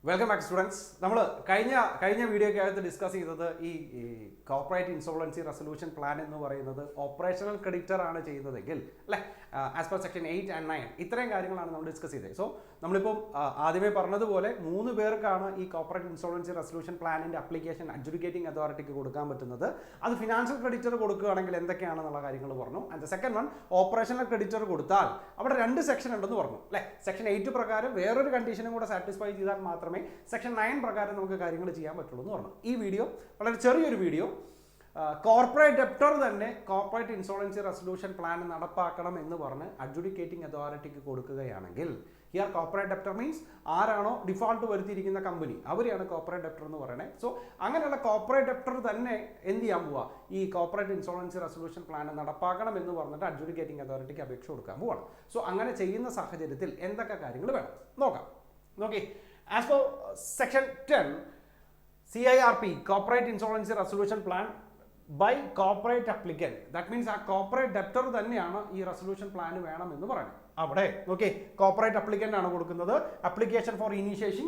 Welcome back students. നമ്മൾ കഴിഞ്ഞ വീഡിയോയ്ക്കകത്ത് discuss ചെയ്തത് ഈ കോർപ്പറേറ്റ് ഇൻസോൾവൻസി റെസൊല്യൂഷൻ പ്ലാൻ എന്ന് പറയുന്നത് ഓപ്പറേഷണൽ ക്രെഡിറ്റർ ആണ് ചെയ്യുന്നതെങ്കിൽ അല്ലേ, ആസ് പെർ സെക്ഷൻ 8 and 9 ഇത്രയും കാര്യങ്ങളാണ് നമ്മൾ ഡിസ്കസ് ചെയ്തത്. സോ നമ്മളിപ്പം ആദ്യമേ പറഞ്ഞതുപോലെ 3 പേർക്കാണ് ഈ കോർപ്പറേറ്റ് ഇൻസോൾവൻസി റെസൊല്യൂഷൻ പ്ലാനിൻ്റെ അപ്ലിക്കേഷൻ അഡ്ജുഡിക്കേറ്റിംഗ് അതോറിറ്റിക്ക് കൊടുക്കാൻ പറ്റുന്നത്. അത് ഫിനാൻഷ്യൽ ക്രെഡിറ്റർ കൊടുക്കുകയാണെങ്കിൽ എന്തൊക്കെയാണെന്നുള്ള കാര്യങ്ങൾ പറഞ്ഞു. And second one, operational creditor കൊടുത്താൽ അവിടെ 2 സെക്ഷൻ ഉണ്ടെന്ന് പറഞ്ഞു അല്ലേ. സെക്ഷൻ 8 പ്രകാരം വേറൊരു കണ്ടീഷനും കൂടെ സാറ്റിസ്ഫൈ ചെയ്താൽ മാത്രമേ സെക്ഷൻ 9 പ്രകാരം നമുക്ക് കാര്യങ്ങൾ ചെയ്യാൻ പറ്റുള്ളൂ എന്ന് പറഞ്ഞു. ഈ വീഡിയോ വളരെ ചെറിയൊരു വീഡിയോ. കോർപ്പറേറ്റ് ഡെപ്റ്റർ തന്നെ കോർപ്പറേറ്റ് ഇൻസോൾവൻസി റെസൊല്യൂഷൻ പ്ലാൻ നടപ്പാക്കണം എന്ന് പറഞ്ഞ് അഡ്ജുഡിക്കേറ്റിംഗ് അതോറിറ്റിക്ക് കൊടുക്കുകയാണെങ്കിൽ, ഹിയർ കോർപ്പറേറ്റ് ഡെപ്റ്റർ മീൻസ് ആരാണോ ഡിഫോൾട്ട് വരുത്തിയിരിക്കുന്ന കമ്പനി, അവരെയാണ് കോർപ്പറേറ്റ് ഡെപ്റ്റർ എന്ന് പറയുന്നത്. സോ അങ്ങനെയുള്ള കോർപ്പറേറ്റ് ഡെപ്റ്റർ തന്നെ എന്ത് ചെയ്യാൻ പോവുക, ഈ കോർപ്പറേറ്റ് ഇൻസോൾവൻസി റെസൊല്യൂഷൻ പ്ലാൻ നടപ്പാക്കണം എന്ന് പറഞ്ഞിട്ട് അഡ്ജുഡിക്കേറ്റിംഗ് അതോറിറ്റിക്ക് അപേക്ഷ കൊടുക്കാൻ പോവാണ്. സോ അങ്ങനെ ചെയ്യുന്ന സാഹചര്യത്തിൽ എന്തൊക്കെ കാര്യങ്ങൾ വേണം നോക്കാം. നോക്കി, as per section 10 CIRP corporate insolvency resolution plan by corporate applicant, that means ആ കോർപ്പറേറ്റ് ഡെപ്റ്റർ തന്നെയാണ് ഈ റെസൊല്യൂഷൻ പ്ലാൻ വേണം എന്ന് പറയുന്നത്. അവിടെ നോക്കി, കോർപ്പറേറ്റ് അപ്ലിക്കൻ്റ് ആണ് കൊടുക്കുന്നത് അപ്ലിക്കേഷൻ ഫോർ ഇനീഷ്യേഷൻ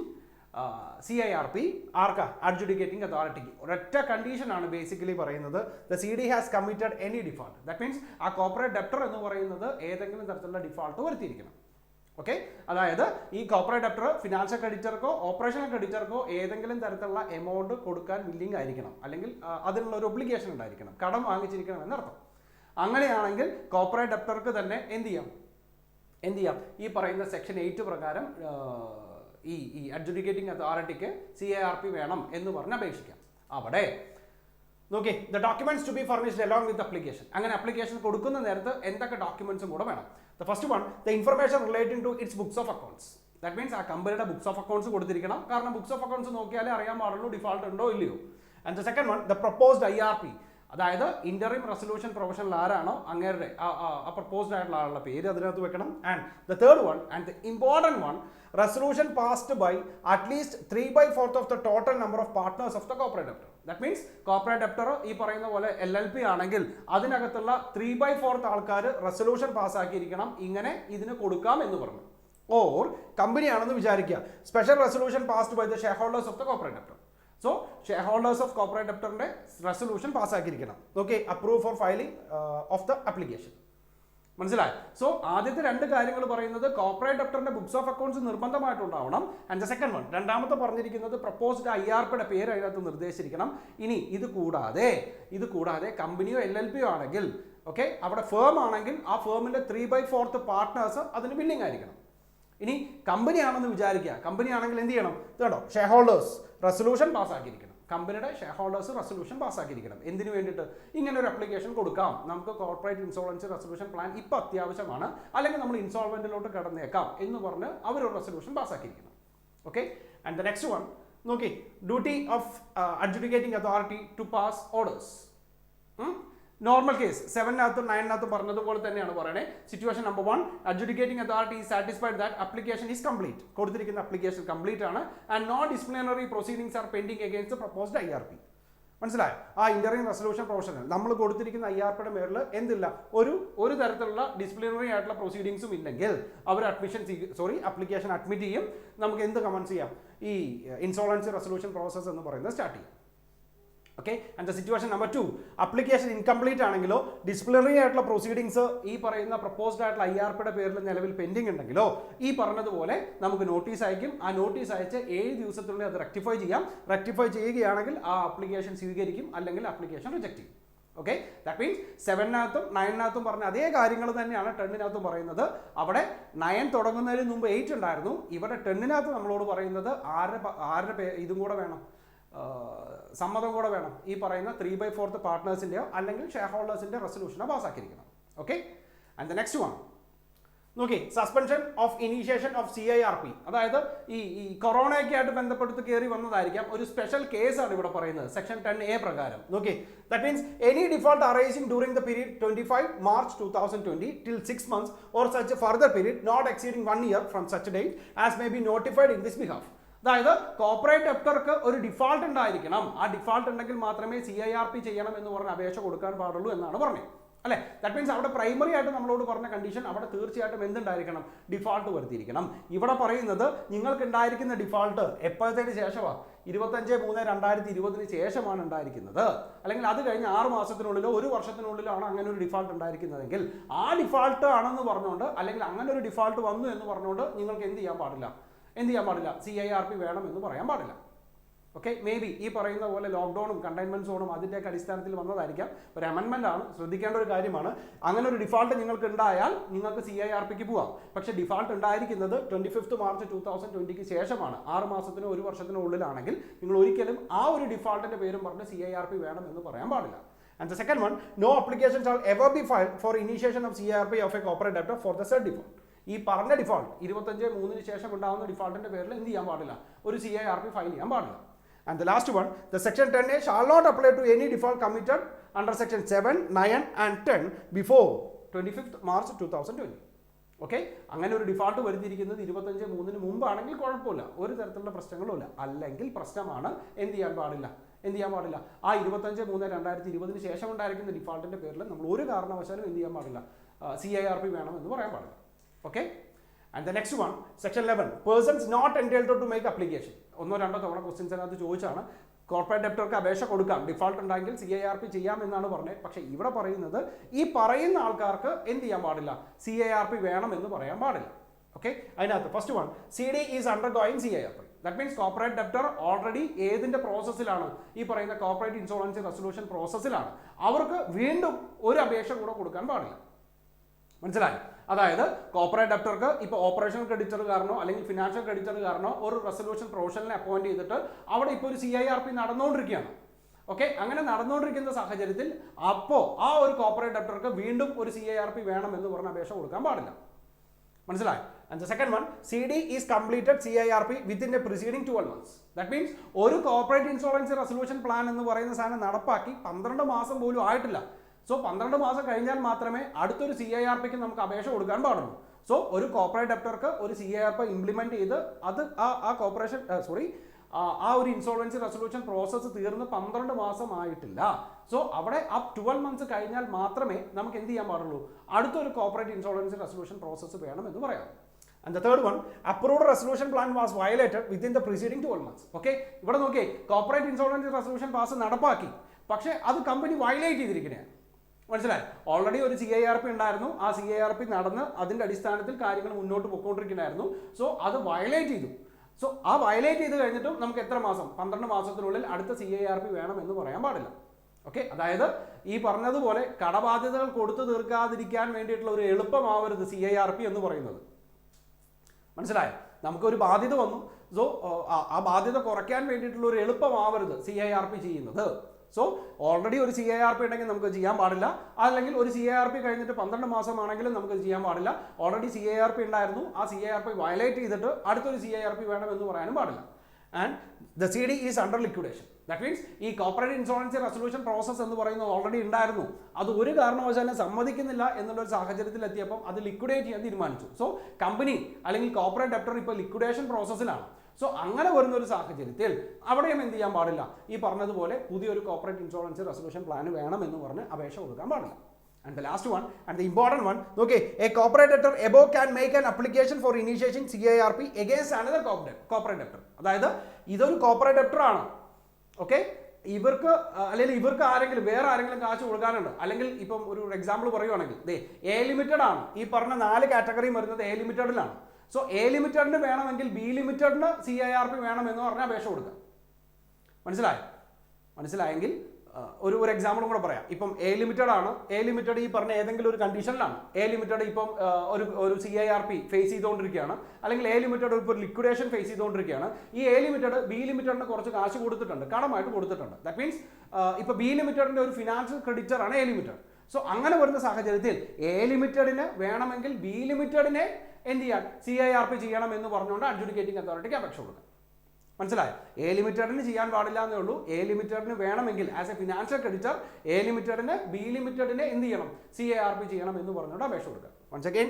CIRP ആർക്കാ, അഡ്ജുഡിക്കേറ്റിംഗ് അതോറിറ്റിക്ക്. ഒരൊറ്റ കണ്ടീഷൻ ആണ് ബേസിക്കലി പറയുന്നത്, the CD has committed any default. That means ആ കോർപ്പറേറ്റ് ഡെപ്റ്റർ എന്ന് പറയുന്നത് ഏതെങ്കിലും തരത്തിലുള്ള ഡിഫോൾട്ട് വരുത്തിയിരിക്കണം. ഓക്കെ, അതായത് ഈ കോർപ്പറേറ്റ് ഡെപ്റ്റർ ഫിനാൻഷ്യൽ ക്രെഡിറ്റർക്കോ ഓപ്പറേഷണൽ ക്രെഡിറ്റർക്കോ ഏതെങ്കിലും തരത്തിലുള്ള എമൗണ്ട് കൊടുക്കാൻ വില്ലിംഗ് ആയിരിക്കണം, അല്ലെങ്കിൽ അതിനുള്ള ഒരു ഒബ്ലിഗേഷൻ ഉണ്ടായിരിക്കണം, കടം വാങ്ങിച്ചിരിക്കണം എന്നർത്ഥം. അങ്ങനെയാണെങ്കിൽ കോർപ്പറേറ്റ് ഡെപ്റ്റർക്ക് തന്നെ എന്ത് ചെയ്യാം, ഈ പറയുന്ന സെക്ഷൻ 8 പ്രകാരം ഈ അഡ്ജുഡിക്കേറ്റിംഗ് അതോറിറ്റിക്ക് CIRP വേണം എന്ന് പറഞ്ഞ് അപേക്ഷിക്കാം. അവിടെ നോക്കി, the documents to be furnished along with application. അങ്ങനെ അപ്ലിക്കേഷൻ കൊടുക്കുന്ന നേരത്ത് എന്തൊക്കെ ഡോക്യുമെന്റ്സും കൂടെ വേണം. The first one, the information relating to its books of accounts. That means ആ കമ്പനിയുടെ ബുക്സ് ഓഫ് അക്കൗണ്ട്സ് കൊടുത്തിരിക്കണം. കാരണം ബുക്സ് ഓഫ് അക്കൗണ്ട്സ് നോക്കിയാലേ അറിയാൻ പാടുള്ളൂ ഡിഫോൾട്ട് ഉണ്ടോ ഇല്ലയോ. And the second one, the proposed IRP, അതായത് ഇന്ററിം റെസൊല്യൂഷൻ പ്രൊഫഷണൽ ആരാണോ അങ്ങേരുടെ ആ പ്രൊപ്പോസ്ഡ് ആയിട്ടുള്ള ആളുടെ പേര് അതിനകത്ത് വെക്കണം. And the third one and the important one, resolution passed by at least 3/4 of the total number of partners of the corporate debtor. That means corporate debtor ഈ പറയുന്ന പോലെ LLP ആണെങ്കിൽ അതിനകത്തുള്ള 3/4 ആൾക്കാർ റെസൊല്യൂഷൻ പാസ്സാക്കിയിരിക്കണം, ഇങ്ങനെ ഇതിന് കൊടുക്കാം എന്ന് പറഞ്ഞു. ഓർ കമ്പനിയാണെന്ന് വിചാരിക്കുക, special resolution passed by the share holders of the corporate debtor. So share holders of corporate ഡെപ്റ്ററിന്റെ റെസൊല്യൂഷൻ പാസ്സാക്കിയിരിക്കണം. Okay, approve for filing of the application. മനസ്സിലായി? സോ ആദ്യത്തെ 2 കാര്യങ്ങൾ പറയുന്നത് കോർപ്പറേറ്റ് ഡെപ്റ്ററിന്റെ ബുക്സ് ഓഫ് അക്കൗണ്ട്സ് നിർബന്ധമായിട്ടുണ്ടാവണം. ആൻഡ് ദ സെക്കൻഡ് വൺ, രണ്ടാമത്തെ പറഞ്ഞിരിക്കുന്നത് പ്രപ്പോസ്ഡ് IRPയുടെ പേര് അതിനകത്ത് നിർദ്ദേശിച്ചിരിക്കണം. ഇനി ഇത് കൂടാതെ കമ്പനിയോ LLP ആണെങ്കിൽ, ഓക്കെ, അവിടെ ഫേം ആണെങ്കിൽ ആ ഫേമിന്റെ 3/4 പാർട്ട്നേഴ്സ് അതിന് ബില്ലിംഗ് ആയിരിക്കണം. ഇനി കമ്പനിയാണെന്ന് വിചാരിക്കുക, കമ്പനിയാണെങ്കിൽ എന്ത് ചെയ്യണം, ഇതുണ്ടോ, ഷെയർ ഹോൾഡേഴ്സ് റെസൊല്യൂഷൻ പാസ്സാക്കിയിരിക്കണം. കമ്പനിയുടെ ഷെയർ ഹോൾഡേഴ്സ് റെസൊല്യൂഷൻ പാസ്സാക്കിയിരിക്കണം. എന്തിനു വേണ്ടിയിട്ട്? ഇങ്ങനെ ഒരു അപ്ലിക്കേഷൻ കൊടുക്കാം, നമുക്ക് കോർപ്പറേറ്റ് ഇൻസോൾവൻസി റെസൊല്യൂഷൻ പ്ലാൻ ഇപ്പോൾ അത്യാവശ്യമാണ്, അല്ലെങ്കിൽ നമ്മൾ ഇൻസോൾവെന്റിലോട്ട് കടന്നേക്കാം എന്ന് പറഞ്ഞ് അവരൊരു റെസൊല്യൂഷൻ പാസ്സാക്കിയിരിക്കണം. Okay, and the next one നോക്കി, duty of adjudicating authority to pass orders. Normal case 7-നകത്തും 9-നകത്തും പറഞ്ഞതുപോലെ തന്നെയാണ് പറയുന്നത്. Situation number 1, adjudicating authority is satisfied that application is complete. കൊടുത്തിരിക്കുന്ന അപ്ലിക്കേഷൻ കംപ്ലീറ്റ് ആണ്. And no disciplinary proceedings are pending against proposed IRP. മനസ്സിലായോ? ആ ഇന്ററിം റെസൊല്യൂഷൻ പ്രൊഫഷണൽ നമ്മൾ കൊടുത്തിരിക്കുന്ന IRPയുടെ മേളിൽ എന്തില്ല, ഒരു തരത്തിലുള്ള ഡിസിപ്ലിനറി ആയിട്ടുള്ള പ്രൊസീഡിംഗ്സും ഇല്ലെങ്കിൽ അവർ അപ്ലിക്കേഷൻ അഡ്മിറ്റ് ചെയ്യും. നമുക്ക് എന്ത് കമൻസ് ചെയ്യാം, ഈ ഇൻസോൾവൻസി റെസൊല്യൂഷൻ പ്രോസസ് എന്ന് പറയുന്നത് സ്റ്റാർട്ട് ചെയ്യും. Okay, and the situation number 2, application incomplete ആണെങ്കിലോ ഡിസിപ്ലിനറി ആയിട്ടുള്ള പ്രൊസീഡിങ്സ് ഈ പറയുന്ന പ്രപ്പോസ്ഡ് ആയിട്ടുള്ള IRPയുടെ പേരിൽ നിലവിൽ പെൻഡിങ് ഉണ്ടെങ്കിലോ ഈ പറഞ്ഞതുപോലെ നമുക്ക് നോട്ടീസ് അയക്കും. ആ നോട്ടീസ് അയച്ച് 7 ദിവസത്തിനുള്ളിൽ അത് റെക്ടിഫൈ ചെയ്യാം. റെക്ടിഫൈ ചെയ്യുകയാണെങ്കിൽ ആ അപ്ലിക്കേഷൻ സ്വീകരിക്കും, അല്ലെങ്കിൽ അപ്ലിക്കേഷൻ റിജക്ട് ചെയ്യും. ഓക്കെ, ദാറ്റ് മീൻസ് 7-നകത്തും 9-നകത്തും പറഞ്ഞ അതേ കാര്യങ്ങൾ തന്നെയാണ് 10-നകത്തും പറയുന്നത്. അവിടെ 9 തുടങ്ങുന്നതിന് മുമ്പ് 8 ഉണ്ടായിരുന്നു. ഇവിടെ 10-നകത്ത് നമ്മളോട് പറയുന്നത് ആരുടെ ഇതും കൂടെ വേണം, സമ്മതം കൂടെ വേണം. ഈ പറയുന്ന 3/4 പാർട്ട്നേഴ്സിൻ്റെയോ അല്ലെങ്കിൽ ഷെയർ ഹോൾഡേഴ്സിൻ്റെ റെസൊല്യൂഷനോ പാസ്സാക്കിയിരിക്കണം. Okay, and the next one നോക്കി, suspension of initiation of CIRP. അതായത് ഈ കൊറോണയൊക്കെ ആയിട്ട് ബന്ധപ്പെട്ട് കയറി വന്നതായിരിക്കാം, ഒരു സ്പെഷ്യൽ കേസാണ് ഇവിടെ പറയുന്നത് സെക്ഷൻ 10A പ്രകാരം. നോക്കി, that means any default arising during the period 25 March 2020 till 6 months or such a further period not exceeding 1 year from such a date as may be notified in this behalf. അതായത് corporate ഡെപ്റ്റർക്ക് ഒരു default ഉണ്ടായിരിക്കണം. ആ default ഉണ്ടെങ്കിൽ മാത്രമേ CIRP ചെയ്യണം എന്ന് പറഞ്ഞ് അപേക്ഷ കൊടുക്കാൻ പാടുള്ളൂ എന്നാണ് പറഞ്ഞത്. അല്ലേ? ദാറ്റ് മീൻസ് അവിടെ പ്രൈമറി ആയിട്ട് നമ്മളോട് പറഞ്ഞ കണ്ടീഷൻ അവിടെ തീർച്ചയായിട്ടും എന്തുണ്ടായിരിക്കണം? ഡിഫാൾട്ട് വരുത്തിയിരിക്കണം. ഇവിടെ പറയുന്നത് നിങ്ങൾക്ക് ഉണ്ടായിരിക്കുന്ന ഡിഫാൾട്ട് എപ്പോഴത്തേക്ക് ശേഷമാണ്? 25/3/2020 ശേഷമാണ് ഉണ്ടായിരിക്കുന്നത്. അല്ലെങ്കിൽ അത് കഴിഞ്ഞ് 6 മാസത്തിനുള്ളിലോ 1 വർഷത്തിനുള്ളിലാണ് അങ്ങനെ ഒരു ഡിഫാൾട്ട് ഉണ്ടായിരിക്കുന്നതെങ്കിൽ ആ ഡിഫാൾട്ട് ആണെന്ന് പറഞ്ഞുകൊണ്ട്, അല്ലെങ്കിൽ അങ്ങനെ ഒരു ഡിഫാൾട്ട് വന്നു എന്ന് പറഞ്ഞുകൊണ്ട് നിങ്ങൾക്ക് എന്ത് ചെയ്യാൻ പാടില്ല? CIRP വേണം എന്ന് പറയാൻ പാടില്ല. ഓക്കെ, മേ ബി ഈ പറയുന്ന പോലെ ലോക്ക്ഡൗണും കണ്ടെയ്ൻമെന്റ് സോണും അതിൻ്റെയൊക്കെ അടിസ്ഥാനത്തിൽ വന്നതായിരിക്കാം. ഒരു അമെൻമെന്റ് ആണ്, ശ്രദ്ധിക്കേണ്ട ഒരു കാര്യമാണ്. അങ്ങനെ ഒരു ഡിഫാൾട്ട് നിങ്ങൾക്ക് ഉണ്ടായാൽ നിങ്ങൾക്ക് CIRPക്ക് പോവാം. പക്ഷേ ഡിഫാൾട്ട് ഉണ്ടായിരിക്കുന്നത് 25 മാർച്ച് 2020 ശേഷമാണ്. 6 മാസത്തിനോ 1 വർഷത്തിനോ ഉള്ളിലാണെങ്കിൽ നിങ്ങൾ ഒരിക്കലും ആ ഒരു ഡിഫാൾട്ടിന്റെ പേരും പറഞ്ഞ് CIRP വേണം എന്ന് പറയാൻ പാടില്ല. And the second one, no application shall ever be filed for initiation of CIRP of a corporate debtor for the said default. ഈ പറഞ്ഞ ഡിഫാൾട്ട് 25/3 ശേഷം ഉണ്ടാകുന്ന ഡിഫാൾട്ടിന്റെ പേരിൽ എന്ത് ചെയ്യാൻ പാടില്ല? ഒരു CIRP ഫയൽ ചെയ്യാൻ പാടില്ല. And the last one, the section 10A shall not apply to any default committed under section 7, 9 and 10 before 25th March 2020. Okay, അങ്ങനെ ഒരു ഡിഫാൾട്ട് വരുത്തിയിരിക്കുന്നത് 25/3 മുമ്പാണെങ്കിൽ കുഴപ്പമില്ല, ഒരു തരത്തിലുള്ള പ്രശ്നങ്ങളും ഇല്ല. അല്ലെങ്കിൽ പ്രശ്നമാണ്. എന്ത് ചെയ്യാൻ പാടില്ല? ആ 25/3/2020 ശേഷം ഉണ്ടായിരിക്കുന്ന ഡിഫാൾട്ടിന്റെ പേരിൽ നമ്മൾ ഒരു കാരണവശാലും എന്ത് ചെയ്യാൻ പാടില്ല? CIRP വേണം എന്ന് പറയാൻ പാടില്ല. Okay, and the next one, section 11, persons not entitled to make application. 1-2 തവണ ക്വസ്റ്റ്യൻസ് അതിനകത്ത് ചോദിച്ചാണ്. കോർപ്പറേറ്റ് ഡെപ്റ്റർക്ക് അപേക്ഷ കൊടുക്കാം, ഡിഫാൾട്ട് ഉണ്ടെങ്കിൽ CIRP ചെയ്യാം എന്നാണ് പറഞ്ഞത്. പക്ഷേ ഇവിടെ പറയുന്നത് ഈ പറയുന്ന ആൾക്കാർക്ക് എന്ത് ചെയ്യാൻ പാടില്ല? CIRP വേണം എന്ന് പറയാൻ പാടില്ല. ഓക്കെ, അതിനകത്ത് first one, CD is undergoing CIRP. That means corporate debtor already ഏതിന്റെ പ്രോസസ്സിലാണ്? ഈ പറയുന്ന കോർപ്പറേറ്റ് ഇൻഷുറൻസ് റെസൊല്യൂഷൻ പ്രോസസ്സിലാണ്. അവർക്ക് വീണ്ടും ഒരു അപേക്ഷ കൂടെ കൊടുക്കാൻ പാടില്ല. മനസ്സിലായി? അതായത് കോർപ്പറേറ്റ് ഡെപ്റ്റർക്ക് ഇപ്പോൾ ഓപ്പറേഷണൽ ക്രെഡിറ്ററുകാരനോ അല്ലെങ്കിൽ ഫിനാൻഷ്യൽ ക്രെഡിറ്ററുകാരനോ ഒരു റെസൊല്യൂഷൻ പ്രൊഫഷണലിനെ അപ്പോയിന്റ് ചെയ്തിട്ട് അവിടെ ഇപ്പോൾ ഒരു CIRP നടന്നുകൊണ്ടിരിക്കുകയാണ്. ഓക്കെ, അങ്ങനെ നടന്നുകൊണ്ടിരിക്കുന്ന സാഹചര്യത്തിൽ അപ്പോൾ ആ ഒരു കോർപ്പറേറ്റ് ഡെപ്റ്റർക്ക് വീണ്ടും ഒരു CIRP വേണം എന്ന് പറഞ്ഞ അപേക്ഷ കൊടുക്കാൻ പാടില്ല. മനസ്സിലായി? And the second one, CD is completed CIRP within the preceding 12 months. That means ഒരു കോർപ്പറേറ്റ് ഇൻഷുറൻസ് റെസൊല്യൂഷൻ പ്ലാൻ എന്ന് പറയുന്ന സാധനം നടപ്പാക്കി 12 മാസം പോലും ആയിട്ടില്ല. സോ 12 മാസം കഴിഞ്ഞാൽ മാത്രമേ അടുത്തൊരു CIRPക്ക് നമുക്ക് അപേക്ഷ കൊടുക്കാൻ പാടുള്ളൂ. സോ ഒരു കോർപ്പറേറ്റ് ഡെപ്റ്റർക്ക് ഒരു CIRP ഇംപ്ലിമെന്റ് ചെയ്ത് അത് ആ കോർപ്പറേഷൻ ആ ഒരു ഇൻഷുറൻസ് റെസൊല്യൂഷൻ പ്രോസസ്സ് തീർന്ന് 12 മാസം ആയിട്ടില്ല. സോ അവിടെ ആ 12 മന്ത്സ് കഴിഞ്ഞാൽ മാത്രമേ നമുക്ക് എന്ത് ചെയ്യാൻ പാടുള്ളൂ? അടുത്തൊരു കോർപ്പറേറ്റ് ഇൻഷുറൻസ് റെസൊല്യൂഷൻ പ്രോസസ്സ് വേണം എന്ന് പറയാം. And the third one, approved resolution plan was violated within the preceding 12 months. Okay, ഇവിടെ നോക്കിയേ, കോർപ്പറേറ്റ് ഇൻഷുറൻസ് റെസൊല്യൂഷൻ പാസ് നടപ്പാക്കി, പക്ഷേ അത് കമ്പനി വയലേറ്റ് ചെയ്തിരിക്കുകയാണ്. മനസ്സിലായി? ഓൾറെഡി ഒരു CIRP ഉണ്ടായിരുന്നു, ആ CIRP നടന്ന് അതിന്റെ അടിസ്ഥാനത്തിൽ കാര്യങ്ങൾ മുന്നോട്ട് പോയിക്കൊണ്ടിരിക്കുകയായിരുന്നു. സോ അത് വയലേറ്റ് ചെയ്തു. സോ ആ വയലേറ്റ് ചെയ്ത് കഴിഞ്ഞിട്ടും നമുക്ക് എത്ര മാസം? 12 മാസത്തിനുള്ളിൽ അടുത്ത CIRP വേണം എന്ന് പറയാൻ പാടില്ല. ഓക്കെ, അതായത് ഈ പറഞ്ഞതുപോലെ കടബാധ്യതകൾ കൊടുത്തു തീർക്കാതിരിക്കാൻ വേണ്ടിയിട്ടുള്ള ഒരു എളുപ്പമാവരുത് CIRP എന്ന് പറയുന്നത്. മനസ്സിലായോ? നമുക്കൊരു ബാധ്യത വന്നു, സോ ആ ബാധ്യത കുറയ്ക്കാൻ വേണ്ടിയിട്ടുള്ള ഒരു എളുപ്പമാവരുത് CIRP ചെയ്യുന്നത്. സോ ഓൾറെഡി ഒരു CIRP ഉണ്ടെങ്കിൽ നമുക്ക് ചെയ്യാൻ പാടില്ല. അല്ലെങ്കിൽ ഒരു CIRP കഴിഞ്ഞിട്ട് 12 മാസമാണെങ്കിലും നമുക്ക് ചെയ്യാൻ പാടില്ല. ഓൾറെഡി CIRP ഉണ്ടായിരുന്നു, ആ CIRP വയലേറ്റ് ചെയ്തിട്ട് അടുത്തൊരു CIRP വേണം എന്ന് പറയാനും പാടില്ല. And the CD is under liquidation. That means ഈ കോർപ്പറേറ്റ് ഇൻഷുറൻസ് റെസൊല്യൂഷൻ പ്രോസസ് എന്ന് പറയുന്നത് ഓൾറെഡി ഉണ്ടായിരുന്നു, അത് ഒരു കാരണവശാലും സമ്മതിക്കുന്നില്ല എന്നുള്ളൊരു സാഹചര്യത്തിൽ എത്തിയപ്പോൾ അത് ലിക്വിഡേറ്റ് ചെയ്യാൻ തീരുമാനിച്ചു. സോ കമ്പനി അല്ലെങ്കിൽ കോർപ്പറേറ്റ് ഡെപ്റ്റർ ഇപ്പോൾ ലിക്വിഡേഷൻ പ്രോസസ്സിലാണ്. സോ അങ്ങനെ വരുന്ന ഒരു സാഹചര്യത്തിൽ അവിടെയും എന്ത് ചെയ്യാൻ പാടില്ല? ഈ പറഞ്ഞതുപോലെ പുതിയൊരു കോർപ്പറേറ്റ് ഇൻഷുറൻസ് റെസൊല്യൂഷൻ പ്ലാൻ വേണം എന്ന് പറഞ്ഞ് അപേക്ഷ കൊടുക്കാൻ പാടില്ല. And the last one, and the important one, okay, a corporate debtor above can make an application for initiation CIRP against another corporate debtor. അതായത് ഇതൊരു കോർപ്പറേറ്റ് ഡെപ്റ്റർ ആണ്. ഓക്കെ, ഇവർക്ക് അല്ലെങ്കിൽ ഇവർക്ക് വേറെ ആരെങ്കിലും കാശ് കൊടുക്കാനുണ്ട്, അല്ലെങ്കിൽ ഇപ്പം ഒരു എക്സാമ്പിൾ പറയുവാണെങ്കിൽ A ലിമിറ്റഡ് ആണ്, ഈ പറഞ്ഞ 4 കാറ്റഗറിയും വരുന്നത് A ലിമിറ്റഡിലാണ്. സോ A ലിമിറ്റഡിന് വേണമെങ്കിൽ B ലിമിറ്റഡിന് CIRP വേണം എന്ന് പറഞ്ഞാൽ അപേക്ഷ കൊടുക്കാം. മനസ്സിലായെങ്കിൽ ഒരു എക്സാമ്പിളും കൂടെ പറയാം. ഇപ്പം A ലിമിറ്റഡ് ആണ്, A ലിമിറ്റഡ് ഈ പറഞ്ഞ ഏതെങ്കിലും ഒരു കണ്ടീഷനിലാണ്. A ലിമിറ്റഡ് ഇപ്പം ഒരു CIRP ഫേസ് ചെയ്തുകൊണ്ടിരിക്കുകയാണ്, അല്ലെങ്കിൽ A ലിമിറ്റഡ് ഒരു ലിക്വിഡേഷൻ ഫേസ് ചെയ്തുകൊണ്ടിരിക്കുകയാണ്. ഈ A ലിമിറ്റഡ് B ലിമിറ്റഡിന് കുറച്ച് കാശ് കൊടുത്തിട്ടുണ്ട്, കടമായിട്ട് കൊടുത്തിട്ടുണ്ട്. ദാറ്റ് മീൻസ് ഇപ്പൊ B ലിമിറ്റഡിന്റെ ഒരു ഫിനാൻഷ്യൽ ക്രെഡിറ്റർ ആണ് A ലിമിറ്റഡ്. സോ അങ്ങനെ വരുന്ന സാഹചര്യത്തിൽ A ലിമിറ്റഡിന് വേണമെങ്കിൽ B ലിമിറ്റഡിനെ എന്ത് ചെയ്യാൻ? CIRP ചെയ്യണം എന്ന് പറഞ്ഞുകൊണ്ട് അഡ്ജുഡിക്കേറ്റിംഗ് അതോറിറ്റിക്ക് അപേക്ഷ കൊടുക്കാം. മനസ്സിലായോ? A ലിമിറ്റഡിന് ചെയ്യാൻ പാടില്ല എന്നേ ഉള്ളൂ. A ലിമിറ്റഡിന് വേണമെങ്കിൽ as A financial creditor A ലിമിറ്റഡിന് B ലിമിറ്റഡിനെ എന്ത് ചെയ്യണം? CIRP ചെയ്യണം എന്ന് പറഞ്ഞുകൊണ്ട് അപേക്ഷ കൊടുക്കുക. Once again,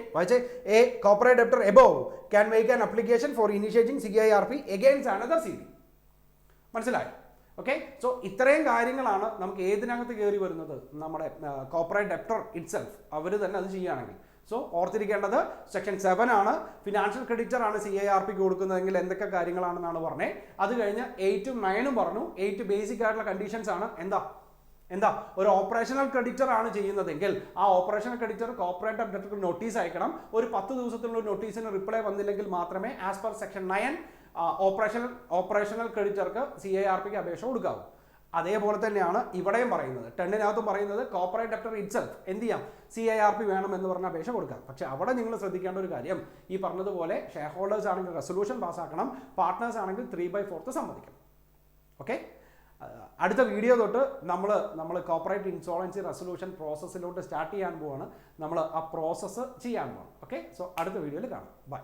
a corporate debtor above can make an application for initiating CIRP against another CD. മനസ്സിലായോ? ഓക്കെ, സോ ഇത്രയും കാര്യങ്ങളാണ് നമുക്ക് ഏതിനകത്ത് കയറി വരുന്നത്, നമ്മുടെ കോർപ്പറേറ്റ് ഡെപ്റ്റർ ഇറ്റ്സെൽഫ് അവർ തന്നെ അത് ചെയ്യുകയാണെങ്കിൽ. സോ ഓർത്തിരിക്കേണ്ടത് സെക്ഷൻ 7 ആണ്. ഫിനാൻഷ്യൽ ക്രെഡിറ്റർ ആണ് CIRP കൊടുക്കുന്നതെങ്കിൽ എന്തൊക്കെ കാര്യങ്ങളാണെന്നാണ് പറഞ്ഞത്. അത് കഴിഞ്ഞ് 8ഉം 9ഉം പറഞ്ഞു. 8 ബേസിക് ആയിട്ടുള്ള കണ്ടീഷൻസ് ആണ്. എന്താ ഒരു ഓപ്പറേഷണൽ ക്രെഡിറ്റർ ആണ് ചെയ്യുന്നതെങ്കിൽ ആ ഓപ്പറേഷണൽ ക്രെഡിറ്റർ കോർപ്പറേറ്റ് ഡെപ്റ്റർക്ക് നോട്ടീസ് അയക്കണം. ഒരു 10 ദിവസത്തിനുള്ള നോട്ടീസിന് റിപ്ലൈ വന്നില്ലെങ്കിൽ മാത്രമേ ആസ് പെർ സെക്ഷൻ 9 ഓപ്പറേഷണൽ ക്രെഡിറ്റർക്ക് CIRPക്ക് അപേക്ഷ കൊടുക്കാവൂ. അതേപോലെ തന്നെയാണ് ഇവിടെയും പറയുന്നത്. 10-നകത്തും പറയുന്നത് കോർപ്പറേറ്റ് ഡെപ്റ്റർ ഇറ്റ്സെൽഫ് എന്ത് ചെയ്യാം, CIRP വേണം എന്ന് പറഞ്ഞ അപേക്ഷ കൊടുക്കാം. പക്ഷേ അവിടെ നിങ്ങൾ ശ്രദ്ധിക്കേണ്ട ഒരു കാര്യം, ഈ പറഞ്ഞതുപോലെ ഷെയർ ഹോൾഡേഴ്സ് ആണെങ്കിൽ റെസൊല്യൂഷൻ പാസ്സാക്കണം, പാർട്ട്നേഴ്സ് ആണെങ്കിൽ 3/4 സമ്മതിക്കണം. ഓക്കെ, അടുത്ത വീഡിയോ തൊട്ട് നമ്മൾ കോർപ്പറേറ്റ് ഇൻസോളൻസി റെസൊല്യൂഷൻ പ്രോസസ്സിലോട്ട് സ്റ്റാർട്ട് ചെയ്യാൻ പോവാണ്. നമ്മൾ ആ പ്രോസസ്സ് ചെയ്യാൻ പോവാണ്. ഓക്കെ, സോ അടുത്ത വീഡിയോയിൽ കാണാം. ബൈ.